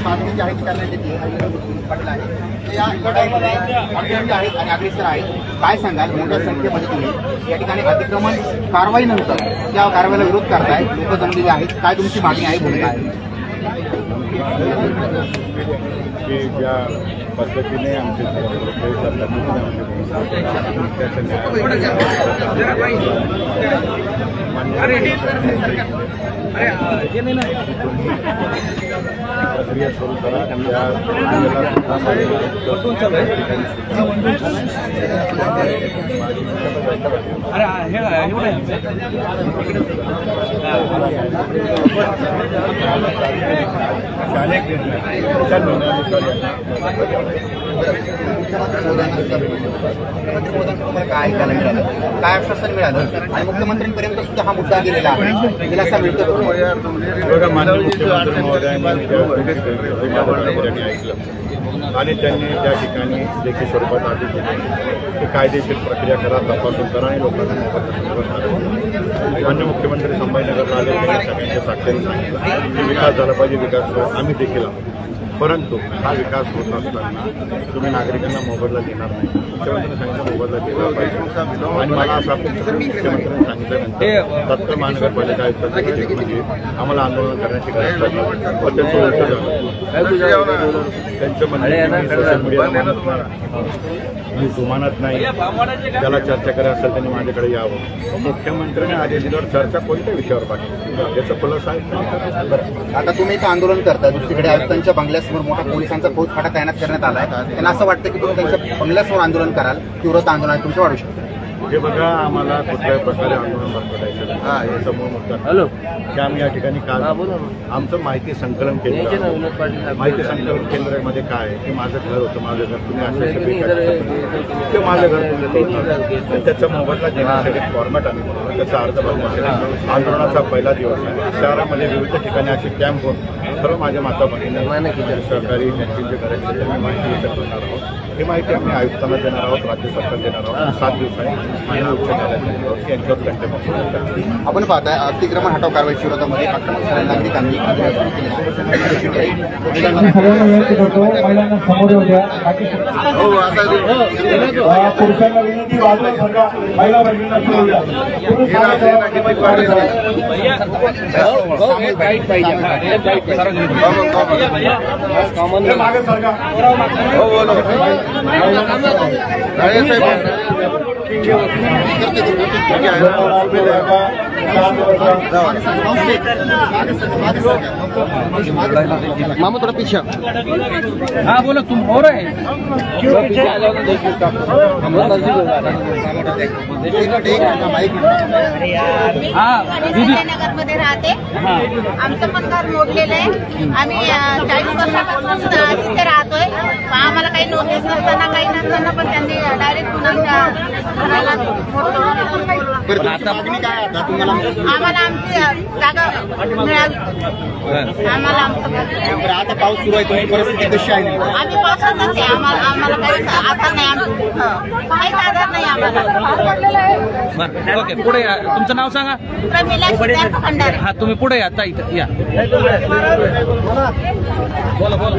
मागणी जी आहे ती करण्यात येते पाटील आहे या लढाईमध्ये अडचणी आहेत आणि अग्रेसर आहेत. काय सांगाल, मोठ्या संख्येमध्ये तुम्ही या ठिकाणी अतिक्रमण कारवाईनंतर त्या कारवाईला विरोध करताय, लोक जमलेले आहेत, काय तुमची मागणी आहे, भूमिका आहे? की ज्या पद्धतीने आमचे प्रक्रिया सुरू करा. काय आश्वासन मिळालं आणि मुख्यमंत्र्यांपर्यंत सुद्धा हा मुद्दा गेलेला आहे, दिलासा मिळतो? माननीय मुख्यमंत्री महोदयांनी ऐकलं आणि त्यांनी त्या ठिकाणी लेखी स्वरूपात आदेश दिले की कायदेशीर प्रक्रिया करा, तपासून करा आणि लोकांना मान्य मुख्यमंत्री संभाजीनगरला आले, सगळ्यांच्या साक्षीने सांगितलं की विकास झाला पाहिजे, विकास आम्ही देखील आहोत. परंतु हा विकास होत असताना तुम्ही नागरिकांना मोबदला देणार नाही. मुख्यमंत्र्यांनी सांगितलं मोबदला दिला पाहिजे आणि मला असं मुख्यमंत्र्यांनी सांगितल्यानंतर तत्काळ महानगरपालिका आयुक्तांच्या आम्हाला आंदोलन करण्याची गरज पडली. पण त्यांचं उलट झालं. त्यांचं म्हणणं सोशल मीडियाला मी जुमानत नाही, त्याला चर्चा करायला असेल त्यांनी माझ्याकडे यावं. मुख्यमंत्र्यांनी आदेश दिल्यावर चर्चा कोणत्या विषयावर पाहिजे त्याचं प्लस आहे. आता तुम्ही इथं आंदोलन करताय, दुसरीकडे आयुक्तांच्या बंगल्यासमोर मोठा पोलिसांचा फौजफाटा तैनात करण्यात आलाय. त्यांना असं वाटतं की तुम्ही त्यांच्या बंगल्यासमोर आंदोलन कराल, तीव्रता आंदोलन तुमचं वाढू शकतं? हे बघा, आम्हाला कुठल्याही प्रकारे आंदोलन बंद करायचं समोर मुद्दा की आम्ही या ठिकाणी काल आमचं माहिती संकलन केंद्र, माहिती संकलन केंद्रामध्ये काय की माझं घर होतं, माझं घर तुम्ही असे ते माझं घर आणि त्याचा मोबदला देण्यासाठी फॉर्मॅट आम्ही त्याचा अर्ज भरण्यासाठी आंदोलनाचा पहिला दिवस आहे. शहरामध्ये विविध ठिकाणी असे कॅम्प होऊन सर्व माझ्या माता भगिनी सहकारी त्यांची जे करायचे त्यांनी माहिती एकत्र करणार आहोत. ही माहिती आम्ही आयुक्तांना देणार आहोत, राज्य सरकार देणार आहोत. 7 दिवसांनी उच्च न्यायालयात यांच्यावर कंटेम्प्ट. आपण पाहताय अतिक्रमण हटाव कारवाईच्या विरोधामध्ये आक्रमक झालेल्या नागरिकांनी पुरुषांना विनंती वाजवा सांगा, महिला भगिनींना सोडूया. मागे सरका. मामा थोड़ा पीछे. हाँ बोलो, तुम हो रहे हैं? नगर मध्ये राहते, आमचं पण घर मोडलेलं आहे. आम्ही 40 वर्षापासून तिथे राहतोय. आम्हाला काही नोटीस नसताना काही नसताना पण त्यांनी डायरेक्ट घराला आम्हाला आमची जागा मिळावी. आम्हाला आमचं आता पाऊस सुरू आहे, तुमची परिस्थिती कशी आहे? आम्ही पावसातच आहे. आम्हाला काही आधार नाही, काहीच आधार नाही आम्हाला. ओके, पुढे या. तुमचं नाव सांगा. प्रमिला सिद्धार्थ भंडारे. हा, तुम्ही पुढे या आता इथं या. बोला बोला.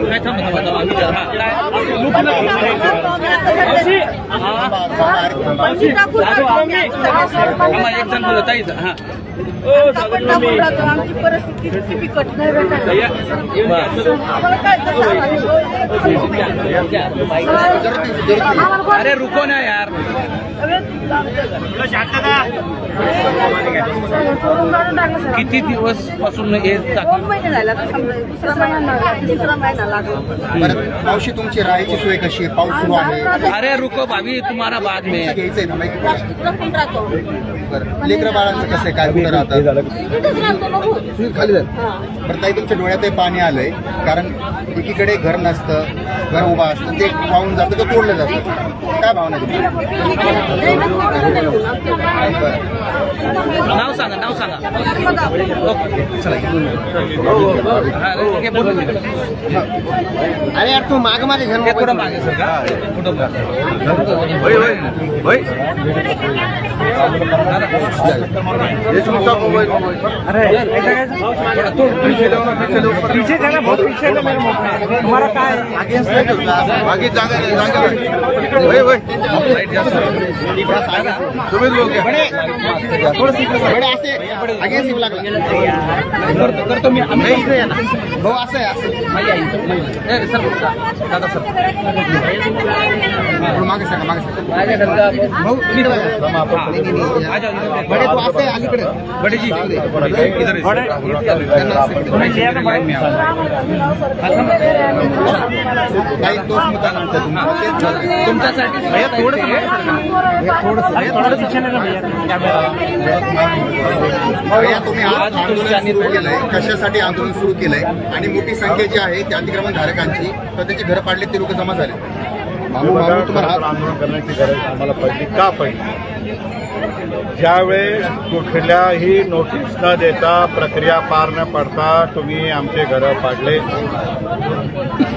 काय थांबा एक जण बोलत आहे. हा, आमची परिस्थिती बिकट नाही. अरे रुको ना यार. किती दिवस पासून हे 2 महिने झाला, तिसरा महिना लागला. मावशी, तुमची राहायची सोय कशी आहे? पाऊस सुरू आहे. अरे रुको भाभी, तुम्हारा बाद में घ्यायचंय ना माहिती. बरं, लेकरं बाळांचं कसं आहे, काय कुठं राहतात? खाली बरं ताई, तुमच्या डोळ्यातही पाणी आलंय, कारण एकीकडे घर नसतं, घर उभा असतं, ते वाहून जातं, ते तोडलं जातं. काय भावना तुमची? नाव सांगा, नाव सांगा. अरे यार, तू माग माझे घर कुठं मागे सर का? कुठं ये तुमचा मोबाईल पीछे जाना बहुत पीछे है मेरा मोबाइल तुम्हारा क्या है आगे जागा तुम्ही लोक बडे असे आगे येऊ लागला करतो मी नाही इथे या ना भाऊ असं आहे असं सर दादा सर मागे सका भाऊ बडे तू असं आहे अलीकडे बड़े जी इधर काही दोष मुद्दा तुमच्यासाठी भैया तुम्ही आज आंदोलन सुरू केलंय कशासाठी आंदोलन सुरू केलंय आणि मोठी संख्या जी आहे त्या अतिक्रमण धारकांची तर त्यांची घरं पाडली ते लोक जमा झाले आंदोलन करण्याची गरज आम्हाला पडली का पडली ज्यावेळेस कुठल्याही नोटीस न देता प्रक्रिया पार न पडता तुम्ही आमचे घरं पाडले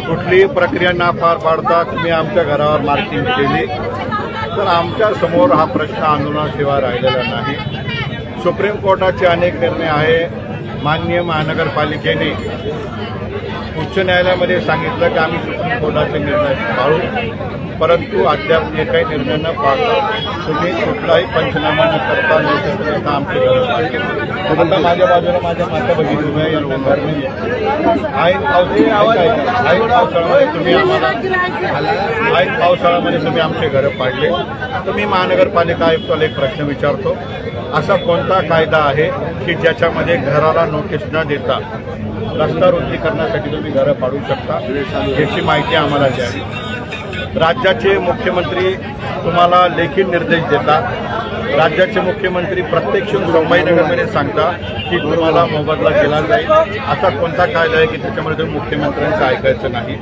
कुठलीही प्रक्रिया न पार पाडता तुम्ही आमच्या घरावर मार्किंग केली तर आमच्या समोर हा प्रश्न आंदोलनाशिवाय राहिलेला नाही सुप्रीम कोर्टाचे अनेक निर्णय आहे माननीय महानगरपालिकेने उच्च न्यायालयामध्ये सांगितलं की आम्ही सुप्रीम कोर्टाचे निर्णय पाळू परंतु अद्याप जे काही निर्णय न पाळता तुम्ही कुठलाही पंचनामा न करता न आमचे घर आता माझ्या बाजूला माझ्या माता भगिनी उभ्या यांना घर नाही ऐन पावसाळ्यामध्ये तुम्ही आम्हाला ऐन पावसाळ्यामध्ये तुम्ही आमचे घरं पाडले तर मी महानगरपालिका आयुक्ताला एक प्रश्न विचारतो असा कोणता कायदा आहे की ज्याच्यामध्ये घराला नोटीस न देता रस्ता रुंदी करण्यासाठी तुम्ही घरं पाडू शकता याची माहिती आम्हाला द्यावी राज्याचे मुख्यमंत्री तुम्हाला लेखी निर्देश देतात राज्याचे मुख्यमंत्री प्रत्यक्ष संभाजीनगरमध्ये सांगता की तुम्हाला मोबदला दिला जाईल असा कोणता कायदा आहे की त्याच्यामध्ये तुम्ही मुख्यमंत्र्यांचं ऐकायचं नाही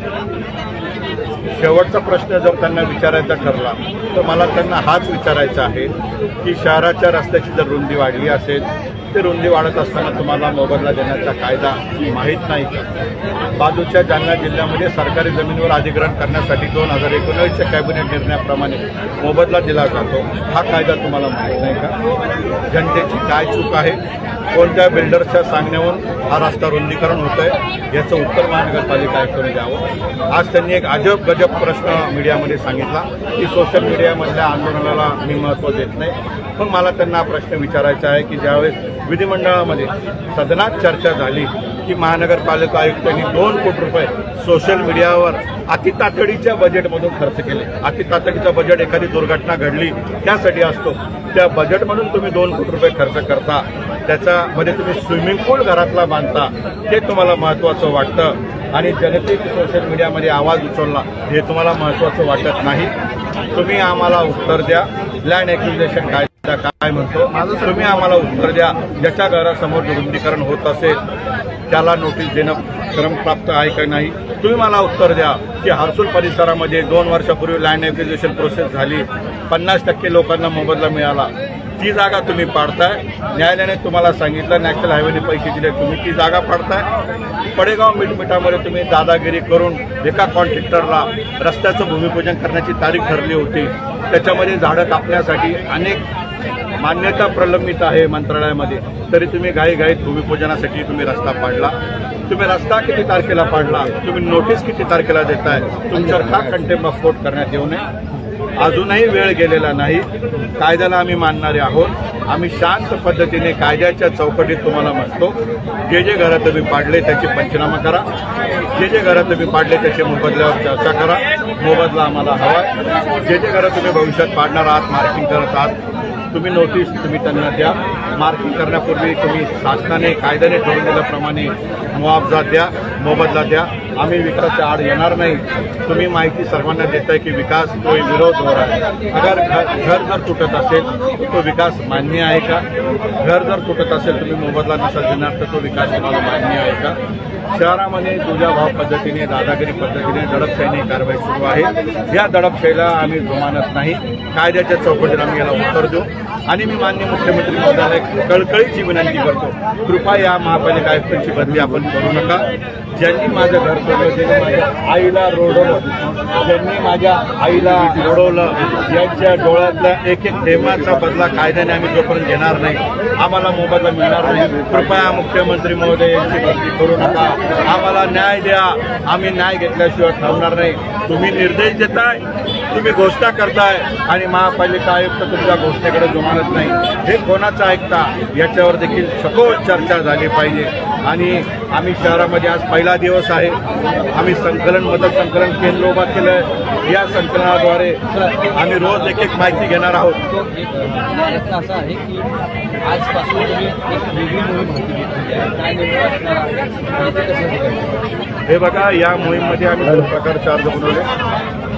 शेवटचा प्रश्न जर त्यांना विचारायचा ठरला तर मला त्यांना हाच विचारायचा आहे की शहराच्या रस्त्याची जर रुंदी वाढली असेल ते रुंदी वाढत असताना तुम्हाला मोबदला देण्याचा कायदा माहीत नाही का बाजूच्या जालना जिल्ह्यामध्ये सरकारी जमिनीवर अधिग्रहण करण्यासाठी 2019च्या कॅबिनेट निर्णयाप्रमाणे मोबदला दिला जातो हा कायदा तुम्हाला माहीत नाही का जनतेची काय चूक आहे कोणत्या बिल्डरच्या सांगण्यावरून हा रस्ता रुंदीकरण होत आहे याचं उत्तर महानगरपालिका आयुक्तांनी द्यावं आज त्यांनी एक अजब गजब प्रश्न मीडियामध्ये सांगितला की सोशल मीडियामधल्या आंदोलनाला मी महत्त्व देत नाही पण मला त्यांना प्रश्न विचारायचा आहे की ज्यावेळेस विधिमंडळामध्ये सदनात चर्चा झाली की महानगरपालिका आयुक्तांनी 2 कोटी रुपये सोशल मीडियावर अतितातडीच्या बजेटमधून खर्च केले अतितातडीचं बजेट एखादी दुर्घटना घडली त्यासाठी असतो त्या बजेटमधून तुम्ही 2 कोटी रुपये खर्च करता त्याच्यामध्ये तुम्ही स्विमिंग पूल घरातला बांधता ते तुम्हाला महत्त्वाचं वाटतं आणि जनतेने सोशल मीडियामध्ये आवाज उचलला हे तुम्हाला महत्त्वाचं वाटत नाही तुम्ही आम्हाला उत्तर द्या लँड ॲक्विजिशन कायदा काय म्हणतो तुम्ही आम्हाला उत्तर द्या ज्याच्या घरासमोर रुंदीकरण होत असेल त्याला नोटीस देणं क्रमप्राप्त आहे का नाही तुम्ही मला उत्तर द्या की हर्सूल परिसरामध्ये 2 वर्षापूर्वी लँड ॲक्विजिशन प्रोसेस झाली 50% लोकांना मोबदला मिळाला ती जागा तुम्ही पाडताय न्यायालयाने तुम्हाला सांगितलं नॅशनल हायवेने पैसे दिले तुम्ही ती जागा पाडताय पडेगाव मिठमिठामध्ये तुम्ही दादागिरी करून एका कॉन्ट्रॅक्टरला रस्त्याचं भूमिपूजन करण्याची तारीख ठरली होती त्याच्यामध्ये झाडं कापण्यासाठी अनेक मान्यता प्रलंबित आहे मंत्रालयामध्ये तरी तुम्ही घाईघाईत भूमिपूजनासाठी तुम्ही रस्ता पाडला तुम्ही रस्ता किती तारखेला पाडला तुम्ही नोटीस किती तारखेला देताय तुमच्यावर का कंटेम्प्ट ऑफ कोर्ट करण्यात येऊ नये अजूनही वेळ गेलेला नाही कायद्याला आम्ही मानणारे आहोत आम्ही शांत पद्धतीने कायद्याच्या चौकटीत तुम्हाला म्हणतो जे जे घरं तुम्ही पाडले त्याचे पंचनामा करा जे जे घरं तुम्ही पाडले त्याच्या मोबदल्यावर चर्चा करा मोबदला आम्हाला हवा जे जे घरं तुम्ही भविष्यात पाडणार आहात मार्किंग करत आहात तुम्ही नोटीस तुम्ही त्यांना द्या मार्किंग करण्यापूर्वी तुम्ही शासनाने कायद्याने ठरवून दिल्याप्रमाणे मुआवजा द्या मोबदला द्या आम्ही विकासाच्या आड येणार नाही तुम्ही माहिती सर्वांना देताय की विकास तो विरोध हो रहा है अगर घर जर तुटत असेल तो विकास मान्य आहे का घर जर तुटत असेल तुम्ही मोबदला नसेल देणार तर तो विकास तुम्हाला मान्य आहे का शहरामध्ये तुझ्या पद्धतीने दादागिरी पद्धतीने दडपशाहीने कारवाई सुरू आहे। या दडपशाहीला आम्ही जुमानत नाही, कायद्याच्या चौकटीत आम्ही याला उत्तर देऊ आणि मी माननीय मुख्यमंत्री महोदयाला कळकळीची विनंती करतो, कृपया या महापालिका आयुक्तांची बदली आपण करू नका। ज्यांनी माझं घर सोडलं, ज्यांनी माझ्या आईला रोडवलं, ज्यांनी माझ्या आईला रोडवलं, यांच्या डोळ्यातल्या एक एक थेंबाचा बदला कायद्याने आम्ही जोपर्यंत घेणार नाही, आम्हाला मोबदला मिळणार नाही। कृपया मुख्यमंत्री महोदय यांची बदली करू नका, आम्हाला न्याय द्या, आम्ही न्याय घेतल्याशिवाय ठरणार नाही। तुम्ही निर्देश देताय, तुम्ही घोषणा करताय आणि महापालिका आयुक्त तुमच्या घोषणेकडे जुमानत नाही, हे कोणाचं ऐकता? याच्यावर देखील सखोल चर्चा झाली पाहिजे। आणि आम्ही शहरामध्ये आज पहिला दिवस आहे, आम्ही मदत संकलन केंद्र उभा केलं आहे। या संकलनाद्वारे आम्ही रोज एक एक माहिती घेणार आहोत। असं आहे की आजपासून तुम्ही एक वेगळी मोहीम हाती घेतली आहे, हे बघा, या मोहीममध्ये आम्ही 2 प्रकारचे अर्ज बनवले।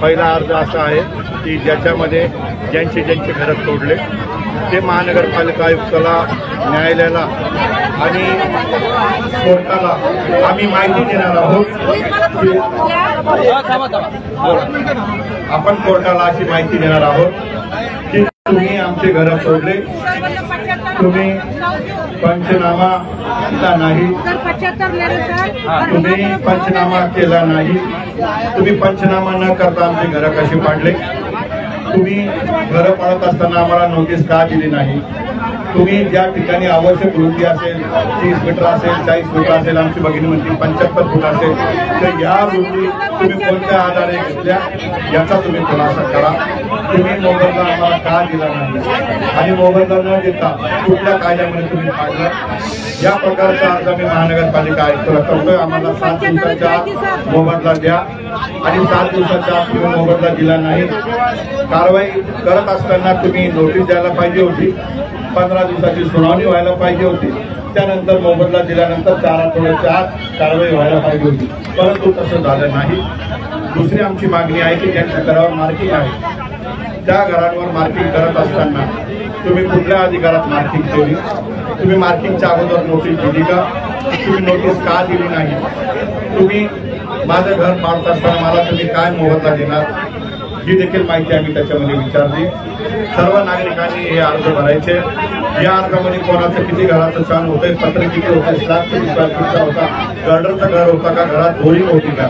पहिला अर्ज असा आहे की ज्याच्यामध्ये ज्यांचे घरं तोडले ते महानगरपालिका आयुक्ताला, न्यायालयाला आणि कोर्टाला आम्ही माहिती देणार आहोत। आपण कोर्टाला अशी माहिती देणार आहोत की तुम्ही आमचे घरं तोडले, तुम्ही पंचनामा केला नाही, तुम्ही पंचनामा केला नाही, तुम्ही पंचनामा न करता आमची घरं कशी पाडले, तुम्ही घरं पाडत असताना आम्हाला नोटीस का दिली नाही, तुम्ही ज्या ठिकाणी आवश्यक रुंदी असेल 30 मीटर असेल, 40 मीटर असेल, आमची भगिनी म्हणते 75 फूट असेल, तर या रुंदी तुम्ही कोणत्या आधारे घेतल्या याचा तुम्ही खुलासा करा। तुम्ही मोबदला आम्हाला का दिला नाही आणि मोबदला न देता कुठल्या कायद्यामध्ये तुम्ही पाडलं, या प्रकारचा अर्ज आम्ही महानगरपालिका आयुक्ताला करतोय। आम्हाला 7 दिवसाच्या आत मोबदला द्या आणि 7 दिवसाच्या आत तुम्ही मोबदला दिला नाही, कारवाई करत असताना तुम्ही नोटीस द्यायला पाहिजे होती, 15 दिवसाची सुनावणी व्हायला पाहिजे होती, त्यानंतर मोबदला दिल्यानंतर 4 आठवड्याच्या आत कारवाई व्हायला पाहिजे होती, परंतु तसं झालं नाही। दुसरी आमची मागणी आहे की ज्यांच्या घरावर मार्किंग आहे त्या घरांवर मार्किंग करत असताना तुम्ही कुठल्या अधिकारात मार्किंग केली, तुम्ही मार्किंगच्या अगोदर नोटीस दिली का, तुम्ही नोटीस का दिली नाही, तुम्ही माझं घर पाडत असताना मला तुम्ही काय मोबदला देणार, ही देखील माहिती आम्ही त्याच्यामध्ये विचारली। सर्व नागरिकांनी हे अर्ज भरायचे। या अर्जामध्ये कोणाचं किती घराचं छान होतंय, पत्र किती होतं, स्लॅब किती स्क्वेअर होता, गर्डरचं घर होता का, घरात बोरिंग होती का,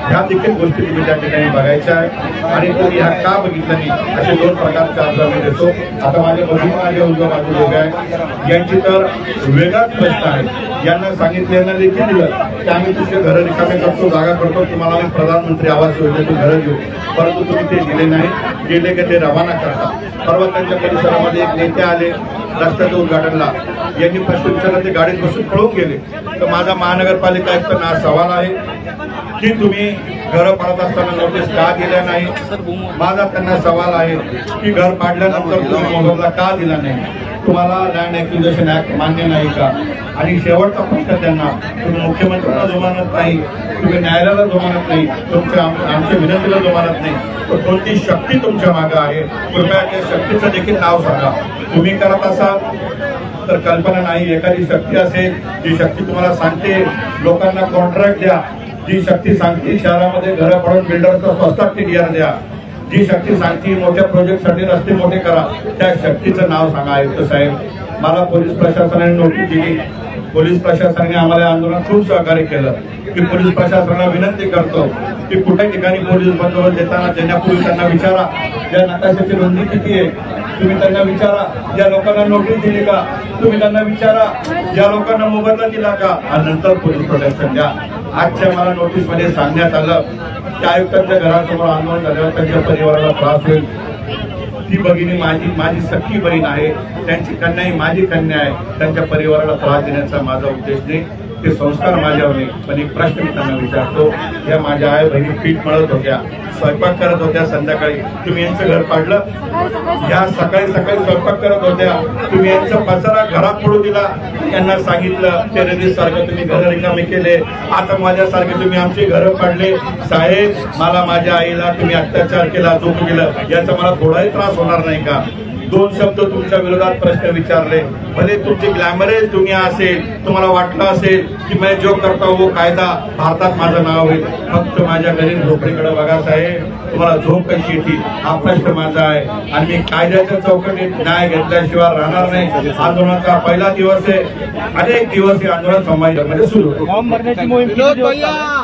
ह्या देखील गोष्टी तुम्ही त्या ठिकाणी बघायच्या आहे। आणि तुम्ही ह्या का बघितलं नाही असे 2 प्रकारचे अर्ज आम्ही देतो। आता माझ्या उजव्या बाजूला उभे आहे, यांची तर वेगळाच प्रश्न आहे। यांना सांगितलेलं देखील दिलं की आम्ही तुमचे घरं रिकामे करतो, जागा करतो, तुम्हाला आम्ही प्रधानमंत्री आवास योजनेतून घरं देऊ, परंतु तुम्ही ते दिले नाही, गेले की ते रवाना करता। परवा त्यांच्या परिसरामध्ये एक नेते आले रस्त्याच्या उद्घाटनला, यांनी प्रश्न विचारला, ते गाडीत बसून पळून गेले। तर माझा महानगरपालिका आयुक्तांना हा सवाल आहे की तुम्ही घरं पाडत असताना नोटीस का दिल्या नाही। माझा त्यांना सवाल आहे की घर पाडल्यानंतर तुम्ही मोबदला का दिला नाही, तुम्हाला लँड ॲक्विजिशन ऍक्ट मान्य नाही का। आणि शेवटचा प्रश्न त्यांना, तुम्ही मुख्यमंत्र्यांना जुमानत नाही, तुम्ही न्यायालयाला जुमानत नाही, आमच्या विनंतीला जुमानत नाही, तर कोणती शक्ती तुमच्या मागे आहे, कृपया त्या शक्तीचं देखील नाव सांगा। तुम्ही करत असाल तर कल्पना नाही, एखादी शक्ती असेल जी शक्ती तुम्हाला सांगते लोकांना कॉन्ट्रॅक्ट द्या, जी शक्ती सांगते शहरामध्ये घरं पडून बिल्डरचा स्वस्तात टीडीआर द्या, जी शक्ती सांगते मोठ्या प्रोजेक्टसाठी रस्ते मोठे करा, त्या शक्तीचं नाव सांगा आयुक्त साहेब। मला पोलीस प्रशासनाने नोटीस दिली, पोलीस प्रशासनाने आम्हाला आंदोलनात खूप सहकार्य केलं। मी पोलीस प्रशासनाला विनंती करतो की कुठल्याही ठिकाणी पोलीस बंदोबस्त देताना देण्यापूर्वी त्यांना विचारा या नकाशाची रुंदी किती आहे, तुम्ही त्यांना विचारा ज्या लोकांना नोटीस दिली का, तुम्ही त्यांना विचारा ज्या लोकांना मोबदला दिला का, आणि नंतर पोलीस प्रोटेक्शन द्या। आजच्या मला नोटीसमध्ये सांगण्यात आलं की आयुक्तांच्या घरासमोर आंदोलन झाल्यावर त्यांच्या परिवाराला त्रास होईल। ती भगिनी माझी सख्खी बहीण आहे, त्यांची कन्या ही माझी कन्या आहे, त्यांच्या परिवाराला त्रास देण्याचा माझा उद्देश नाही, ते संस्कार माझ्यावर नाही। पण एक प्रश्न मी त्यांना विचारतो, या माझ्या आई बहिणी पीठ मळत होत्या, स्वयंपाक करत होत्या, संध्याकाळी तुम्ही यांचं घर पाडलं, या सकाळी स्वयंपाक करत होत्या, तुम्ही यांचा पसारा घरात पडू दिला, त्यांना सांगितलं टेररिस्ट सारखं तुम्ही घर रिकामे केले, आता माझ्यासारखे तुम्ही आमची घरं पाडले, साहेब मला माझ्या आईला तुम्ही अत्याचार केला, चूक केलं, याचा मला थोडाही त्रास होणार नाही का। 2 शब्द तुमच्या विरोधात प्रश्न विचारले, भले तुमची ग्लॅमरस दुनिया असेल, तुम्हाला वाटलं असेल की मैं जो करता हूँ वो कायदा भारतात माझं नाव होईल. फक्त माझ्या गरीब झोपडीकडे बघा साहेब, तुम्हाला झोप कशी येते हा प्रश्न माझा आहे. आणि मी कायद्याच्या चौकटीत न्याय घेतल्याशिवाय राहणार नाही. आंदोलनाचा पहिला दिवस आहे, अनेक दिवस हे आंदोलन समाजामध्ये सुरू फॉर्म भरण्याची मोहीम किती दिवस चालणार?